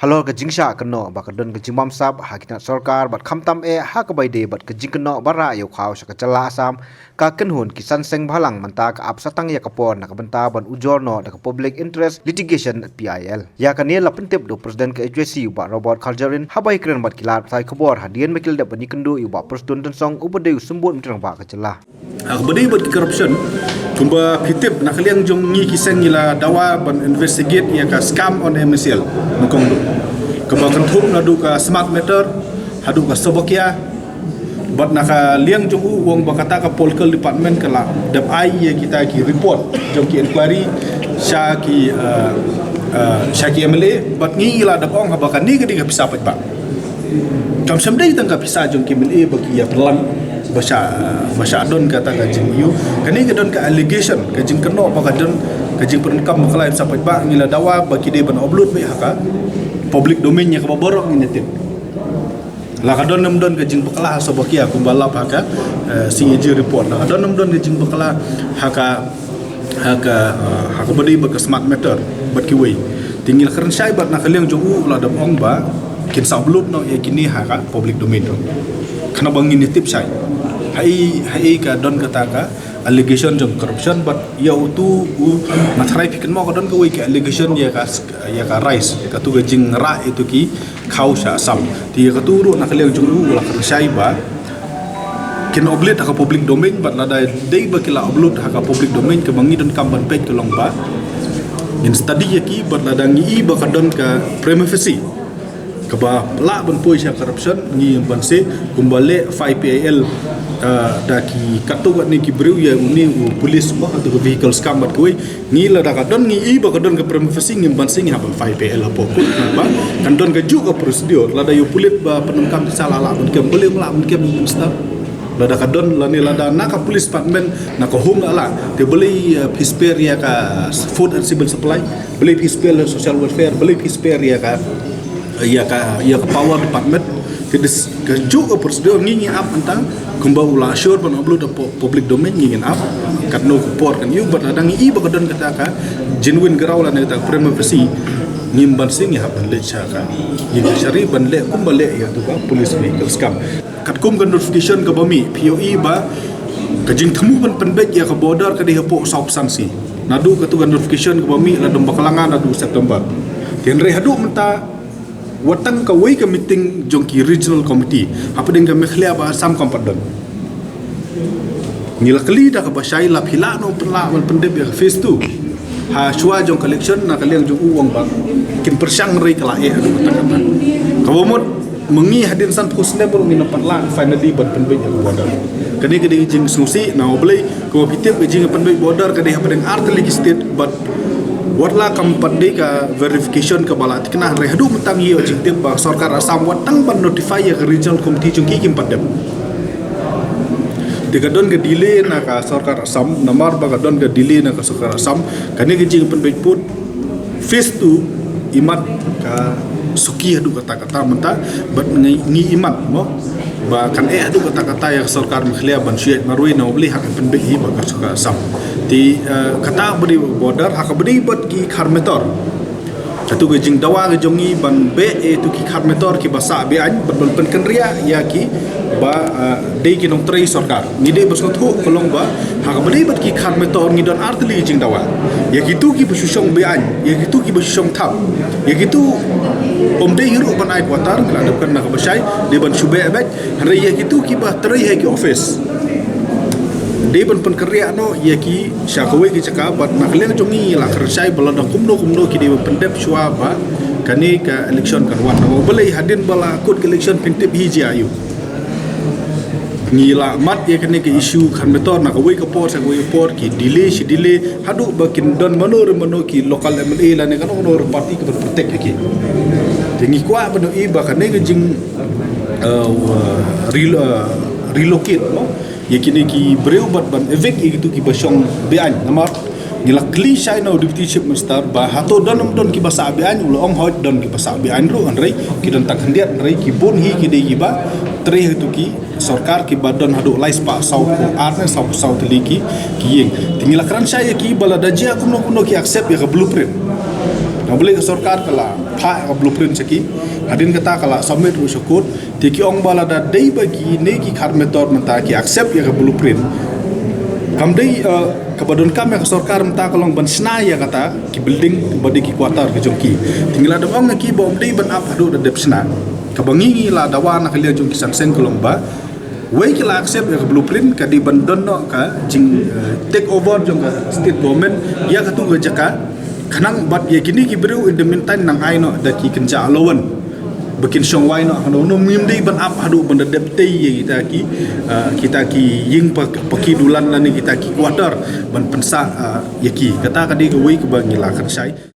Halo ke jingsha keno ba kadon ke jimam sab hakina sarkar bat khamtam ha ka baide bat ke jingkeno bara yo khaw sa chala asam ka kenhun kisan seng bhalang manta ka ap satang ya kapon na ka banta ban ujorno da public interest litigation PIL ya ka ne la pentep do president ke HJC ba Robert Khaljarin habai kren bat kilat sai khobor hadian mekil da bani kendu yu ba preston dan song ubade sumbut mitrang ba ka chala akbadi bat corruption kumba pitip na kaliang jong ngi kisang ila dawa ban investigate ya ka scam on MCL mukong do kebakan thum na du ka smart meter hadu ka sobokia bat na ka liang jong u wong bakata ka political department kala dap ai ya kita ki report jong ki inquiry syaki MLA bat ngi ila dap ong habakan ni ka bisa pat ba kam samdai tang ka bisa jong ki MLA bagi ya perlang basha don kata ka jing yu kani ka don ka allegation ka jing keno ba ka don ka jing perengkam makalai sampai ba ngila dawa bagi de ban upload be haka public domain nya ka borok nginetin la ka don nam don ka jing bakala sobokia kumbalap haka CAG report la ka don nam don ka jing bakala haka badi ba ka smart meter bat ki way tingil keren sai bat na kaliang jogu la dam ong ba kin sa upload no ya kini haka public domain do kana bangin tip sai hai ka don kata ka allegation jong corruption but ya utu na try pikin mo ka don ka way ka allegation ya ka rise ka tu ga jing ra itu ki khau sha sam ti ka tu ro na kaliang jong wala ka sai ba kin oblit ka public domain but la dai ba kila upload ka public domain ka bangi don kamban page to long ba in study ya ki but la dangi ba ka don ka prima facie kaba la ban poi sha corruption ni banse kumbale 5PIL daki katu ni ki breu ya ni polis ba atau vehicle scam bat koi ni la da don ni ba don ka prima facie ngim banse ni habal 5PIL apo ko ba kan don ka juga prosedur la da yo pulit ba penungkam salah la ban kem boleh mla ban kem staf la da don la ni la da na ka police department na ka home ala te boleh pisper ya ka food and civil supply boleh pisper social welfare boleh pisper ya ka power department kedis kejuk prosedur ngi up antang kumba ula sure ban upload public domain ngi up kat no report kan you but adang i ba kadon kata ka genuine garau la ta prima facie ngim ban sing ya ban le cha ka yin shari ban le kumba le ya tu ka police vehicle scam kat kum kan notification ka bami POE ba ka jing thamu ban penbek ya ka border ka di hapo south sanksi nadu ka tu kan notification ka bami la dom bakalangan nadu September tian re hadu menta watang ka way ka meeting jongki regional committee apa dengan mekhlia ba sam kompadon ngila kali da ka basai la phila no pla wal pendep ya phase 2 ha shwa jong collection na kaliang jong uang ba kin persang rei kala e adu kata ka bomot mengi hadin san phusne bro ni patla finally ban pendep ya border kani kadi jing susi na oblei ko pitep jing pendep border kadi apa dengan artli state but watla kampande ka verification ka bala tikna rehdu mentang yo jingtip ba sarkar asam watang ban notify ya regional committee jungki kim padem digadon ke delay na ka sarkar asam namar ba gadon ke delay na ka sarkar asam kani ke jing pen put phase 2 imat ka suki hadu kata-kata menta bat ngi imat mo ba kan hadu kata-kata ya sarkar mkhlia ban syed marwi na obli hak pen hi ba ka sarkar asam ti kata beri border hak beri bat ki kharmetor satu gejing dawa gejongi ban be tu ki kharmetor ki basa be an ban pen kenria ya ki ba dei ki nong trei sarkar ni de bas thu kolong ba hak beri bat ki kharmetor ni don artli jing dawa ya ki tu ki busyong be an ya ki tu ki busyong thap ya ki tu om dei hiru ban ai watar kala de kan na ka basai de ban shube abet re ya ki tu ki ba trei ha ki office de ban pen kerja no ya ki syakwe ki caka bat naklen jongi la kersai bala da kumno ki de pendep shwa ba kani ka election kan wan no boleh hadin bala kod election pentip hiji ayu ngila mat ya kani ke isu kan betor na ka we ka port ki delay hadu bakin don manor ki local MLA la ne kan honor party ke protect ki tingi kwa bano i ba kani ke jing relocate no ya kini ki breu bat ban evek itu ki basong bean namar ngila kli shai no deputy chief minister ba hato don ki basa bean ulo ong hot don ki basa bean ro anrei ki don tak hendiat anrei ki bon hi ki de ba tre itu ki sarkar ki badon hadu lais pa sau arne sau teliki ki yeng tingila kran shai ki bala dajia kuno ki accept ya ka blueprint na boleh ke sarkar kala pha ka blueprint saki hadin kata kala submit ru syukut ti ki ong bala da dei bagi ne ki khar method menta ki accept ya ka blueprint kam dei kabadon kam ya sarkar menta kalong ban snaya kata ki building badi ki quarter ki jongki tinggal ada ong ki bom dei ban ap hadu da dep sna kabangi la dawa na kalian jongki sanseng kalong ba way ki la accept ya blueprint ka di bandon no ka jing take over jong state government ya ka tu jaka kanang bat ya kini ki bru in the meantime nang ai no da ki kenja lawan bikin song wai no no mim dei ban ap hadu ban dep tei kita ki ying paki dulan la ni kita ki quarter ban pensa ya ki kata ka di way ka bangi la kan sai